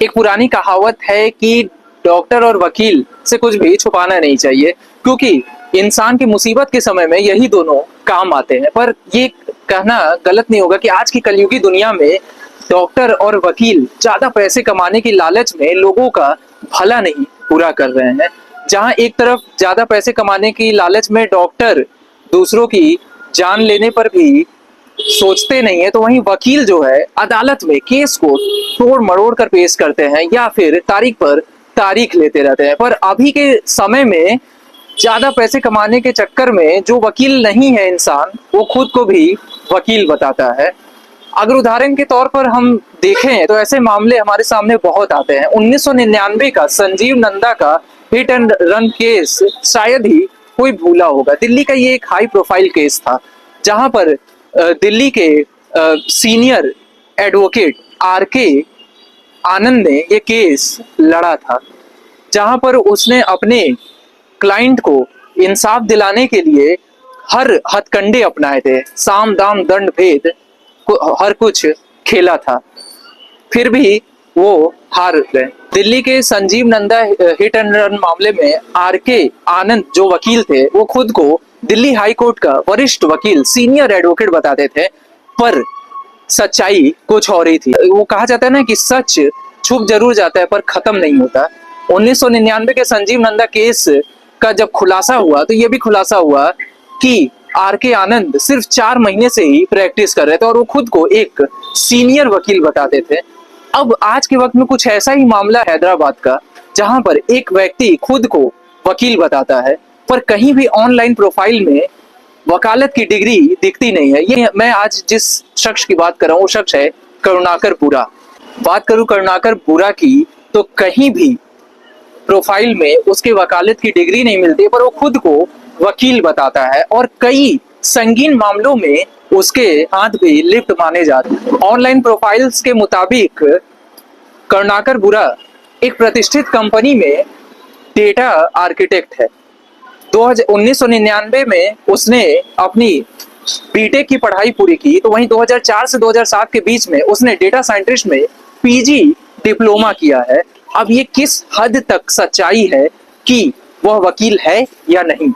एक पुरानी कहावत है कि डॉक्टर और वकील से कुछ भी छुपाना नहीं चाहिए, क्योंकि इंसान की मुसीबत के समय में यही दोनों काम आते हैं। पर ये कहना गलत नहीं होगा कि आज की कलयुगी दुनिया में डॉक्टर और वकील ज्यादा पैसे कमाने की लालच में लोगों का भला नहीं पूरा कर रहे हैं। जहां एक तरफ ज्यादा पैसे कमाने की लालच में डॉक्टर दूसरों की जान लेने पर भी सोचते नहीं है, तो वहीं वकील जो है अदालत में केस को तोड़ मरोड़ कर पेश करते हैं या फिर तारीख पर तारीख लेते रहते हैं। पर अभी के समय में ज्यादा पैसे कमाने के चक्कर में जो वकील नहीं है इंसान, वो खुद को भी वकील बताता है। अगर उदाहरण के तौर पर हम देखें तो ऐसे मामले हमारे सामने बहुत आते हैं। 1999 का संजीव नंदा का हिट एंड रन केस शायद ही कोई भूला होगा। दिल्ली का ये एक हाई प्रोफाइल केस था, जहां पर दिल्ली के सीनियर एडवोकेट आर.के. आनंद ने ये केस लड़ा था, जहां पर उसने अपने क्लाइंट को इंसाफ दिलाने के लिए हर हथकंडे अपनाए थे, साम दाम दंड भेद हर कुछ खेला था, फिर भी वो हार गए। दिल्ली के Sanjeev Nanda hit and run मामले में आर.के. आनंद जो वकील थे, वो खुद को दिल्ली हाई कोर्ट का वरिष्ठ वकील सीनियर एडवोकेट बताते थे, पर सच्चाई कुछ और ही थी। वो कहा जाता है ना कि सच छुप जरूर जाता है पर खत्म नहीं होता। 1999 के संजीव नंदा केस का जब खुलासा हुआ तो ये भी खुलासा हुआ कि आर.के. आनंद सिर्फ 4 महीने से ही प्रैक्टिस कर रहे थे और वो खुद को एक सीनियर वकील बताते थे। अब आज के वक्त में कुछ ऐसा ही मामला हैदराबाद का, जहां पर एक व्यक्ति खुद को वकील बताता है, पर कहीं भी ऑनलाइन प्रोफाइल में वकालत की डिग्री दिखती नहीं है। ये मैं आज जिस शख्स की बात कर रहा हूँ वो शख्स है करुणाकर बुरा। बात करूं करुणाकर बुरा की तो कहीं भी प्रोफाइल में उसके वकालत की डिग्री नहीं मिलती, पर वो खुद को वकील बताता है और कई संगीन मामलों में उसके हाथ भी लिफ्ट माने जाते हैं। ऑनलाइन प्रोफाइल्स के मुताबिक करुणाकर बुरा एक प्रतिष्ठित कंपनी में डेटा आर्किटेक्ट है। 1999 में उसने अपनी बीटेक की पढ़ाई पूरी की, तो वहीं 2004 से 2007 के बीच में उसने डेटा साइंटिस्ट में पीजी डिप्लोमा किया है। अब ये किस हद तक सच्चाई है कि वह वकील है या नहीं,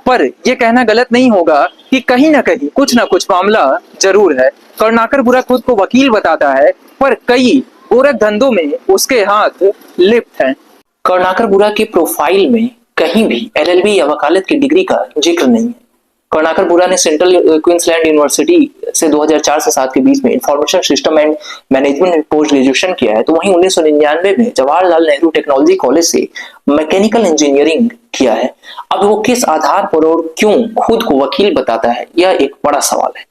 पर यह कहना गलत नहीं होगा कि कहीं ना कहीं कुछ ना कुछ मामला जरूर है। करुणाकर बुरा खुद को वकील बताता है, पर कई गोरख धंधों में उसके हाथ लिप्त हैं। करुणाकर बुरा के प्रोफाइल में कहीं भी एलएलबी या वकालत की डिग्री का जिक्र नहीं है। करुणाकर बुरा ने सेंट्रल क्वींसलैंड यूनिवर्सिटी से 2004 से 7 के बीच में इंफॉर्मेशन सिस्टम एंड मैनेजमेंट में पोस्ट ग्रेजुएशन किया है, तो वहीं 1999 में जवाहरलाल नेहरू टेक्नोलॉजी कॉलेज से मैकेनिकल इंजीनियरिंग किया है। अब वो किस आधार पर और क्यों खुद को वकील बताता है, यह एक बड़ा सवाल है।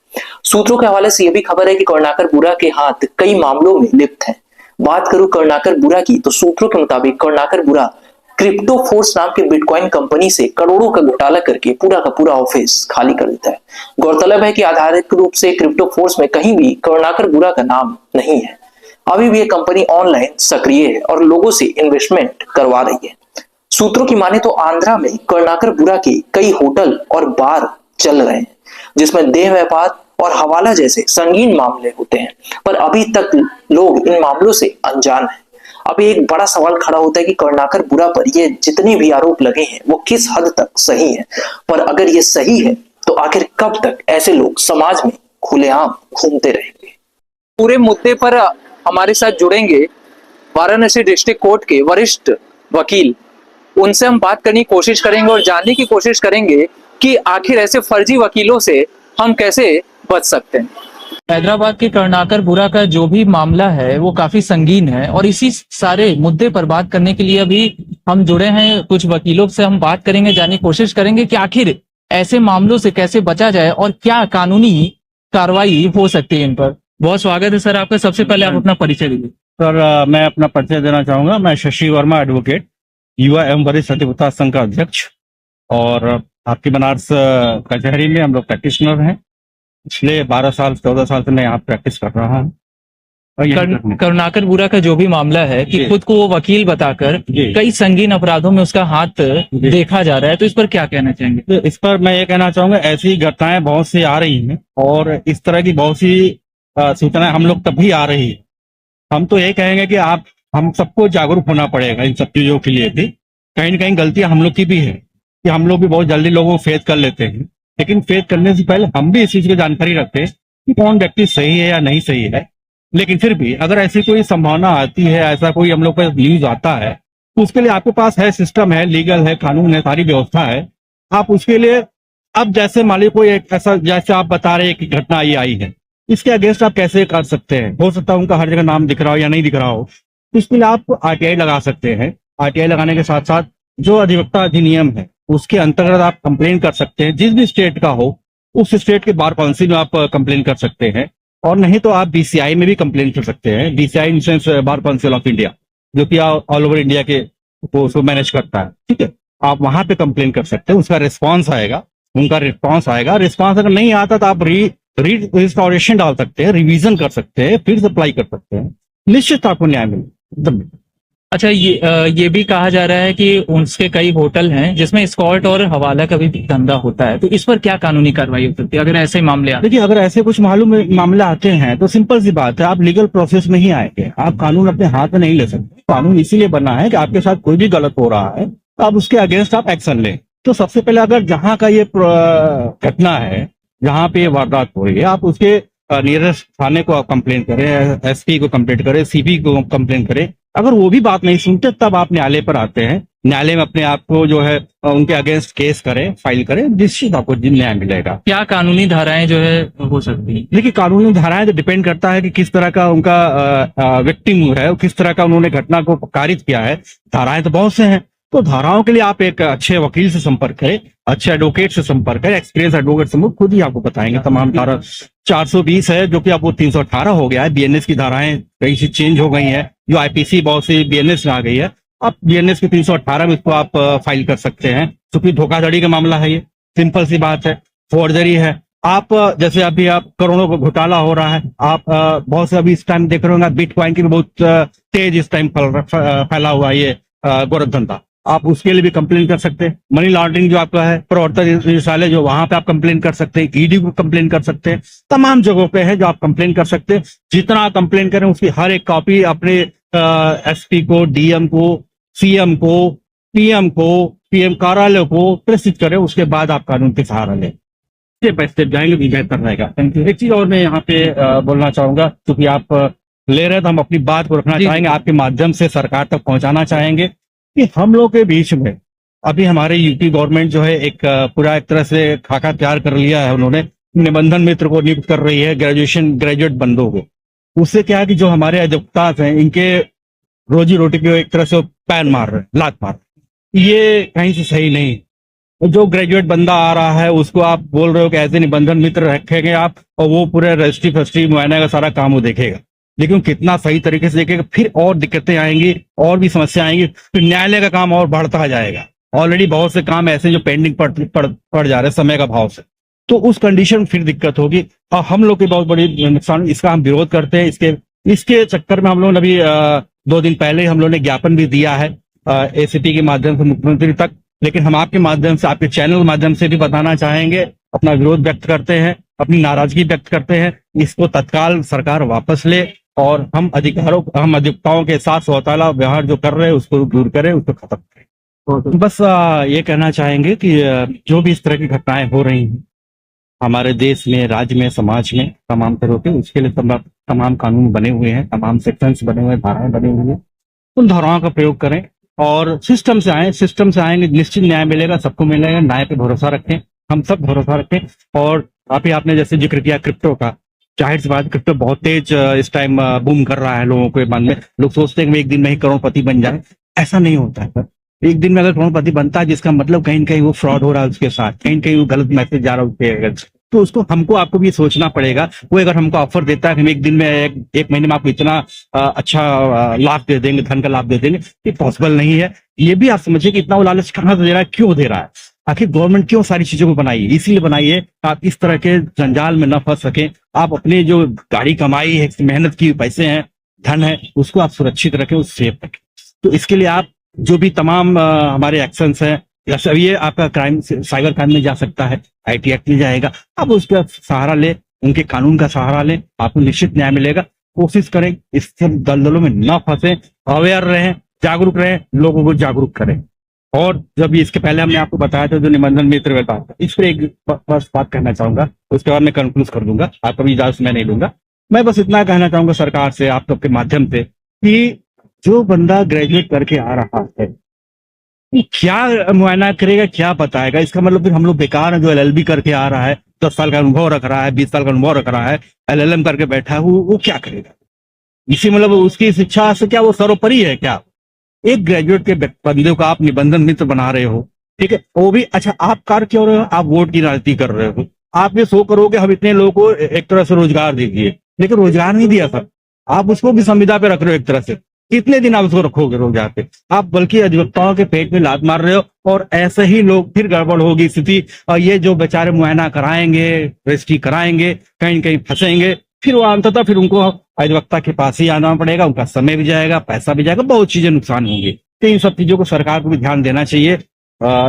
सूत्रों के हवाले से यह भी खबर है कि करुणाकर बुरा के हाथ कई मामलों में लिप्त हैं। बात करूं करुणाकर बुरा की तो सूत्रों के मुताबिक करुणाकर बुरा क्रिप्टो फोर्स नाम के बिटकॉइन कंपनी से करोड़ों का घोटाला करके पूरा का पूरा ऑफिस खाली कर देता है। गौरतलब है कि आधारित रूप से क्रिप्टो फोर्स में कहीं भी करुणाकर बुरा का नाम नहीं है। अभी भी यह कंपनी ऑनलाइन सक्रिय है और लोगों से इन्वेस्टमेंट करवा रही है। सूत्रों की माने तो आंध्रा में करुणाकर बुरा के कई होटल और बार चल रहे हैं, जिसमें देह व्यापार और हवाला जैसे संगीन मामले होते हैं, पर अभी तक लोग इन मामलों से अनजान हैं। अब एक बड़ा सवाल खड़ा होता है कि करुणाकर बुरा पर ये जितने भी आरोप लगे हैं वो किस हद तक सही है, पर अगर ये सही है तो आखिर कब तक ऐसे लोग समाज में खुलेआम घूमते रहेंगे। पूरे मुद्दे पर हमारे साथ जुड़ेंगे वाराणसी डिस्ट्रिक्ट कोर्ट के वरिष्ठ वकील। उनसे हम बात करने की कोशिश करेंगे और जानने की कोशिश करेंगे कि आखिर ऐसे फर्जी वकीलों से हम कैसे बच सकते हैं। हैदराबाद के करुणाकर बुरा का जो भी मामला है वो काफी संगीन है और इसी सारे मुद्दे पर बात करने के लिए अभी हम जुड़े हैं कुछ वकीलों से। हम बात करेंगे, जानने की कोशिश करेंगे कि आखिर ऐसे मामलों से कैसे बचा जाए और क्या कानूनी कार्रवाई हो सकती है इन पर। बहुत स्वागत है सर आपका। सबसे पहले आप अपना परिचय दीजिए। सर, मैं अपना परिचय देना चाहूंगा। मैं शशि वर्मा एडवोकेट, युवा एवं वरिष्ठ अधिवक्ता संघ का अध्यक्ष, और आपकी बनारस कचहरी में हम लोग प्रैक्टिशनर हैं। पिछले 12 साल 14 साल से मैं यहाँ प्रैक्टिस कर रहा हूँ। करुणाकर बुरा का जो भी मामला है कि खुद को वो वकील बताकर कई संगीन अपराधों में उसका हाथ देखा जा रहा है, तो इस पर क्या कहना चाहेंगे? तो इस पर मैं ये कहना चाहूंगा, ऐसी घटनाएं बहुत सी आ रही हैं और इस तरह की बहुत सी सूचनाएं हम लोग तब भी आ रही है। हम तो ये कहेंगे कि आप हम सबको जागरूक होना पड़ेगा इन सब चीजों के लिए भी। कहीं ना कहीं गलतियां हम लोग की भी है कि हम लोग भी बहुत जल्दी लोगों को फेस कर लेते हैं, लेकिन फेस करने से पहले हम भी इस चीज की जानकारी रखते हैं कि कौन व्यक्ति सही है या नहीं सही है। लेकिन फिर भी अगर ऐसी कोई संभावना आती है, ऐसा कोई हम लोग पर न्यूज आता है, तो उसके लिए आपके पास है सिस्टम है, लीगल है, कानून है, सारी व्यवस्था है। आप उसके लिए अब जैसे मान लीजिए कोई एक ऐसा जैसे आप बता रहे हैं कि घटना ये आई है, इसके अगेंस्ट आप कैसे कर सकते हैं? हो सकता है उनका हर जगह नाम दिख रहा हो या नहीं दिख रहा हो, तो इसके लिए आप आरटीआई लगा सकते हैं। आरटीआई लगाने के साथ साथ जो अधिवक्ता अधिनियम है उसके अंतर्गत आप कंप्लेन कर सकते हैं, जिस भी स्टेट का हो उस स्टेट के बार काउंसिल में आप कंप्लेन कर सकते हैं। और नहीं तो आप बीसीआई में भी कंप्लेन कर सकते हैं, BCI in sense bar council of India, जो कि ऑल ओवर इंडिया के उसको मैनेज करता है। ठीक है, आप वहां पे कंप्लेन कर सकते हैं, उसका रिस्पॉन्स आएगा, उनका रिस्पॉन्स आएगा। रिस्पॉन्स अगर नहीं आता तो आप रिस्टोरेशन डाल सकते हैं, रिवीजन कर सकते हैं, फिर अप्लाई कर सकते हैं, निश्चित आपको न्याय मिलेगा। अच्छा, ये भी कहा जा रहा है कि उसके कई होटल हैं जिसमें स्कॉट और हवाला का भी धंधा होता है, तो इस पर क्या कानूनी कार्रवाई हो सकती है अगर ऐसे मामले आते हैं? देखिए, अगर ऐसे कुछ मालूम मामले आते हैं तो सिंपल सी बात है, आप लीगल प्रोसेस में ही आएंगे। आप कानून अपने हाथ में नहीं ले सकते। कानून इसीलिए बना है कि आपके साथ कोई भी गलत हो रहा है तो आप उसके अगेंस्ट आप एक्शन लें। तो सबसे पहले अगर जहां का ये घटना है, जहां पे ये वारदात हो रही है, आप उसके नियरेस्ट थाने को आप कंप्लेन करें, एसपी को कंप्लेन करें, सीपी को कंप्लेन करें। अगर वो भी बात नहीं सुनते तब आप न्यायालय पर आते हैं, न्यायालय में अपने आप को जो है उनके अगेंस्ट केस करें, फाइल करें, निश्चित आपको न्याय मिलेगा। क्या कानूनी धाराएं जो है हो सकती है? देखिए, कानूनी धाराएं तो डिपेंड करता है कि किस तरह का उनका विक्टिम है, किस तरह का उन्होंने घटना को कारित किया है। धाराएं तो बहुत से हैं, तो धाराओं के लिए आप एक अच्छे वकील से संपर्क करें, अच्छे एडवोकेट से संपर्क करें, एक्सपीरियंस एडवोकेट से खुद ही आपको बताएंगे तमाम धारा। 420 है जो कि अब वो 318 हो गया है। बीएनएस की धाराएं कई सी चेंज हो गई हैं, जो आईपीसी बहुत सी बीएनएस में आ गई है। आप बीएनएस के 318 में इसको आप फाइल कर सकते हैं, क्योंकि धोखाधड़ी का मामला है, ये सिंपल सी बात है, फोर्जरी है। आप जैसे अभी आप करोड़ों का घोटाला हो रहा है, आप बहुत से अभी इस टाइम देख रहे होंगे, बिटकॉइन की भी बहुत तेज इस टाइम फैला हुआ है ये गोरख धंधा। आप उसके लिए भी कंप्लेन कर सकते हैं। मनी लॉन्ड्रिंग जो आपका है, प्रवर्तन निदेशालय जो, वहां पे आप कंप्लेन कर सकते हैं, ईडी को कंप्लेन कर सकते हैं। तमाम जगहों पे है जो आप कंप्लेन कर सकते हैं। जितना आप कंप्लेन करें उसकी हर एक कॉपी अपने एसपी को, डीएम को, सीएम को, पीएम को, पीएम कार्यालय को प्रेषित करें। उसके बाद आप कानून के सहारा लें, स्टेप बाय स्टेप जाएंगे भी बेहतर रहेगा। Thank you. एक चीज और मैं यहाँ पे बोलना चाहूंगा, क्योंकि आप ले रहे हैं तो हम अपनी बात को रखना चाहेंगे, आपके माध्यम से सरकार तक पहुंचाना चाहेंगे कि हम लोग के बीच में अभी हमारे यूपी गवर्नमेंट जो है एक पूरा एक तरह से खाका तैयार कर लिया है। उन्होंने निबंधन मित्र को नियुक्त कर रही है, ग्रेजुएट बंदों को। उससे क्या है कि जो हमारे अधिवक्ता हैं, इनके रोजी रोटी को एक तरह से पैन मार रहे हैं, लात मार रहे हैं। ये कहीं से सही नहीं। जो ग्रेजुएट बंदा आ रहा है उसको आप बोल रहे हो कि ऐसे निबंधन मित्र रखेंगे आप, और वो पूरे रजिस्ट्री फस्ट्री मुआयना का सारा काम वो देखेगा, लेकिन कितना सही तरीके से देखेगा, फिर और दिक्कतें आएंगी, और भी समस्या आएंगी, फिर न्यायालय का काम और बढ़ता जाएगा। ऑलरेडी बहुत से काम ऐसे जो पेंडिंग पड़ जा रहे हैं समय का भाव से, तो उस कंडीशन में फिर दिक्कत होगी और हम लोग की बहुत बड़ी नुकसान। इसका हम विरोध करते हैं। इसके चक्कर में हम लोग अभी 2 दिन पहले हम लोग ने ज्ञापन भी दिया है एसीपी के माध्यम से मुख्यमंत्री तक। लेकिन हम आपके माध्यम से, आपके चैनल के माध्यम से भी बताना चाहेंगे, अपना विरोध व्यक्त करते हैं, अपनी नाराजगी व्यक्त करते हैं। इसको तत्काल सरकार वापस ले और हम अधिवक्ताओं के साथ सौताला व्यवहार जो कर रहे हैं उसको दूर करें, उसको खत्म करें। बस ये कहना चाहेंगे कि जो भी इस तरह की घटनाएं हो रही हैं हमारे देश में, राज्य में, समाज में, तमाम तरह के, उसके लिए तमाम कानून बने हुए हैं, तमाम सेक्शंस बने हुए हैं, धाराएं बनी हुई हैं। उन धाराओं का प्रयोग करें और सिस्टम से आएंगे, निश्चित न्याय मिलेगा, सबको मिलेगा। न्याय पे भरोसा रखें, हम सब भरोसा रखें। और आपने जैसे जिक्र किया क्रिप्टो का, जाहिर सी बात, क्रिप्टो बहुत तेज इस टाइम बूम कर रहा है लोगों के मन में। लोग सोचते हैं कि एक दिन में ही करोड़पति बन जाए, ऐसा नहीं होता है। एक दिन में अगर करोड़पति बनता है, जिसका मतलब कहीं न कहीं वो फ्रॉड हो रहा है उसके साथ, कहीं न कहीं वो गलत मैसेज जा रहा है उसके अगेंस्ट, तो उसको आपको भी सोचना पड़ेगा। वो अगर हमको ऑफर देता है कि हम एक दिन में एक महीने में आपको इतना अच्छा लाभ दे देंगे, धन का लाभ दे देंगे, ये पॉसिबल नहीं है। ये भी आप समझिए कि इतना वो लालच कहाँ से दे रहा है, क्यों दे रहा है। आखिर गवर्नमेंट क्यों सारी चीजों को बनाई है? इसीलिए बनाई है आप इस तरह के जंजाल में न फंस सकें। आप अपने जो गाड़ी कमाई है, मेहनत की पैसे हैं, धन है, उसको आप सुरक्षित रखें, उस सेफ रखें। तो इसके लिए आप जो भी तमाम हमारे एक्शंस हैं, जैसे ये आपका क्राइम, साइबर क्राइम में जा सकता है, आईटी एक्ट में जाएगा, आप उसका सहारा लें, उनके कानून का सहारा लें, आपको निश्चित न्याय मिलेगा। कोशिश करें इस सब दलदलों में ना फंसे, अवेयर रहें, जागरूक रहें, लोगों को जागरूक करें। और जब इसके पहले हमने आपको बताया था जो निबंधन मित्र बताया था, इस पर एक बस बात कहना चाहूंगा, उसके बाद मैं कंक्लूज कर दूंगा, आपका भी इजाजत मैं नहीं लूंगा। मैं बस इतना कहना चाहूंगा सरकार से, आप सबके माध्यम से, कि जो बंदा ग्रेजुएट करके आ रहा है वो क्या मुआयना करेगा, क्या बताएगा? इसका मतलब फिर हम लोग बेकार है। जो LLB करके आ रहा है, 10 साल का अनुभव रख रहा है, 20 साल का अनुभव रख रहा है, LLM करके बैठा है, वो क्या करेगा? इसी मतलब उसकी शिक्षा से क्या वो सर्वोपरि है क्या? एक ग्रेजुएट के बंदे को आप निबंधन मित्र बना रहे हो, ठीक है, वो भी अच्छा आप कार्य क्यों रहे हो? आप वोट की राजनीति कर रहे हो। आप ये शो करोगे हम इतने लोगों को एक तरह से रोजगार दीजिए, लेकिन रोजगार नहीं दिया सर, आप उसको भी संविदा पे रख रहे हो एक तरह से। कितने दिन आप उसको रखोगे रोजगार पे? आप बल्कि अधिवक्ताओं के पेट में लात मार रहे हो, और ऐसे ही लोग फिर गड़बड़ होगी स्थिति, और ये जो बेचारे मुआयना कराएंगे, रजिस्ट्री कराएंगे, कहीं न कहीं फंसेंगे, फिर वो अंततः फिर उनको अधिवक्ता के पास ही आना पड़ेगा, उनका समय भी जाएगा, पैसा भी जाएगा, बहुत चीजें नुकसान होंगी। तो इन सब चीजों को सरकार को भी ध्यान देना चाहिए।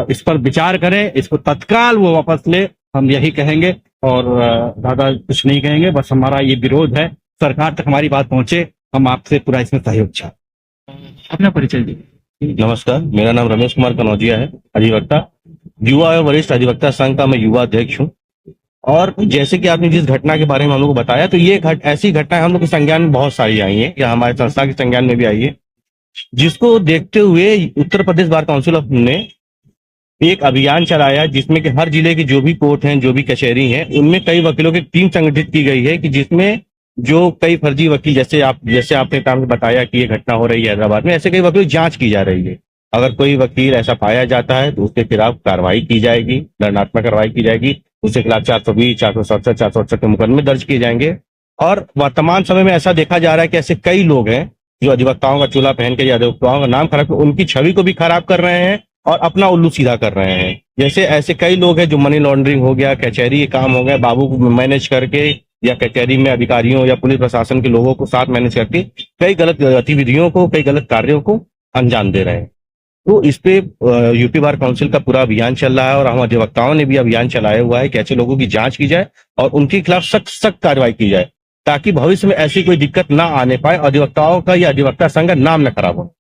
इस पर विचार करें, इसको तत्काल वो वापस ले, हम यही कहेंगे, और ज्यादा कुछ नहीं कहेंगे। बस हमारा ये विरोध है, सरकार तक हमारी बात पहुंचे, हम आपसे पूरा इसमें सहयोग चाहते। अपना परिचय दीजिए। नमस्कार, मेरा नाम रमेश कुमार कनौजिया है, अधिवक्ता, युवा और वरिष्ठ अधिवक्ता संघ का मैं युवा अध्यक्ष हूँ। और जैसे कि आपने जिस घटना के बारे में हम लोग को बताया, तो ये ऐसी घटनाएं हम लोग के संज्ञान में बहुत सारी आई हैं, या हमारे संस्था के संज्ञान में भी आई है, जिसको देखते हुए उत्तर प्रदेश बार काउंसिल ने एक अभियान चलाया, जिसमें कि हर जिले की जो भी कोर्ट हैं, जो भी कचहरी हैं, उनमें कई वकीलों की टीम संगठित की गई है, कि जिसमें जो कई फर्जी वकील, जैसे आपने काम बताया कि ये घटना हो रही है हैदराबाद में, ऐसे कई वकीलों की जांच की जा रही है। अगर कोई वकील ऐसा पाया जाता है तो उसके खिलाफ कार्रवाई की जाएगी, दंडात्मक कार्रवाई की जाएगी, उसके खिलाफ 420, 467, 468 के मुकदमे दर्ज किए जाएंगे। और वर्तमान समय में ऐसा देखा जा रहा है कि ऐसे कई लोग हैं जो अधिवक्ताओं का चूल्हा पहन के या अधिवक्ताओं का नाम खराब, उनकी छवि को भी खराब कर रहे हैं और अपना उल्लू सीधा कर रहे हैं। जैसे ऐसे कई लोग हैं जो मनी लॉन्ड्रिंग हो गया, कचहरी के काम हो गए, बाबू को मैनेज करके, या कचहरी में अधिकारियों या पुलिस प्रशासन के लोगों को साथ मैनेज करके कई गलत गतिविधियों को, कई गलत कार्यों को अंजाम दे रहे हैं। तो इस पे यूपी बार काउंसिल का पूरा अभियान चल रहा है, और हम अधिवक्ताओं ने भी अभियान चलाया हुआ है कि ऐसे लोगों की जांच की जाए और उनके खिलाफ सख्त कार्रवाई की जाए, ताकि भविष्य में ऐसी कोई दिक्कत ना आने पाए, अधिवक्ताओं का या अधिवक्ता संघ का नाम न खराब हो।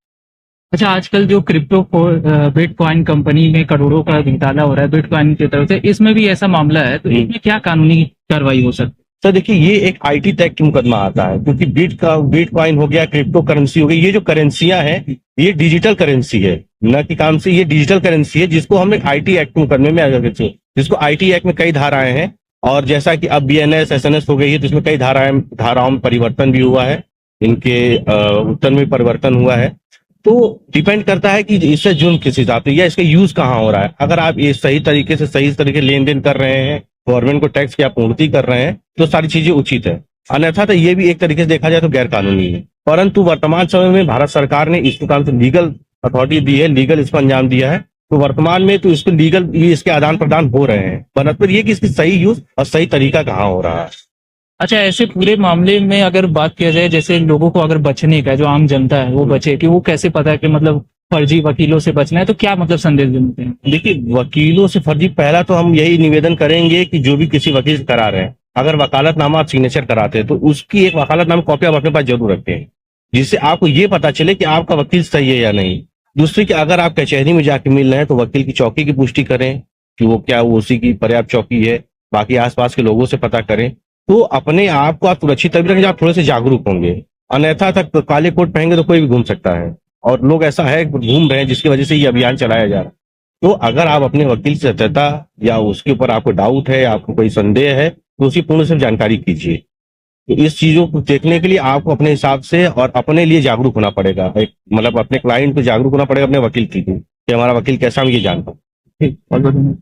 अच्छा, आजकल जो क्रिप्टो बिटकॉइन कंपनी में करोड़ों का घोटाला हो रहा है बिटकॉइन की तरफ से, इसमें भी ऐसा मामला है, तो इसमें क्या कानूनी कार्रवाई हो सकती है? सर देखिए, ये एक IT टैग की मुकदमा आता है, क्योंकि बिटकॉइन हो गया, क्रिप्टो करेंसी हो गई, ये जो करेंसियां हैं ये डिजिटल करेंसी है, न कि काम से, ये डिजिटल करेंसी है, जिसको हम एक IT एक्ट मुकदमे में, जिसको IT एक्ट में कई धाराएं हैं, और जैसा कि अब BNS SNS हो गई है, तो इसमें कई धाराओं में परिवर्तन भी हुआ है, इनके उत्तर में परिवर्तन हुआ है। तो डिपेंड करता है कि इससे जुर्म किस हिसाब से या इसका यूज कहाँ हो रहा है। अगर आप ये सही तरीके लेन देन कर रहे हैं, गवर्नमेंट को टैक्स की आपूर्ति कर रहे हैं, तो सारी चीजें उचित है, अन्यथा तो ये भी एक तरीके से देखा जाए तो गैर कानूनी है। परंतु वर्तमान समय में भारत सरकार ने इसको काम से लीगल अथॉरिटी दी है, लीगल इसको अंजाम दिया है, तो वर्तमान में तो इसको लीगल इसके आदान प्रदान हो रहे हैं, परंतु ये कि इसकी सही यूज और सही तरीका कहाँ हो रहा है। अच्छा, ऐसे पूरे मामले में अगर बात किया जाए, जैसे लोगों को अगर बचने का, जो आम जनता है वो बचे, कि वो कैसे पता है कि मतलब फर्जी वकीलों से बचना है, तो क्या मतलब संदेश देते हैं? देखिए, वकीलों से फर्जी, पहला तो हम यही निवेदन करेंगे कि जो भी किसी वकील से करा रहे हैं, अगर वकालतनामा आप सिग्नेचर कराते हैं तो उसकी एक वकालतनामा कॉपी आप अपने पास जरूर रखते हैं, जिससे आपको ये पता चले कि आपका वकील सही है या नहीं। दूसरी कि अगर आप कचहरी में जाके मिल रहे हैं तो वकील की चौकी की पुष्टि करें कि वो उसी की पर्याप्त चौकी है, बाकी आसपास के लोगों से पता करें, तो अपने आप को आप सुरक्षित तभी रखेंगे, आप थोड़े से जागरूक होंगे। अन्यथा तक काले कोट पहनेंगे तो कोई भी घूम सकता है, और लोग ऐसा है घूम रहे हैं जिसकी वजह से ये अभियान चलाया जा रहा है। तो अगर आप अपने वकील से सत्यता या उसके ऊपर आपको डाउट है, आपको कोई संदेह है, तो उसकी पूर्ण से जानकारी कीजिए। तो इस चीजों को देखने के लिए आपको अपने हिसाब से और अपने लिए जागरूक होना पड़ेगा, मतलब अपने क्लाइंट को जागरूक होना पड़ेगा, अपने वकील की कि हमारा वकील कैसा, हम ये जानता हूँ।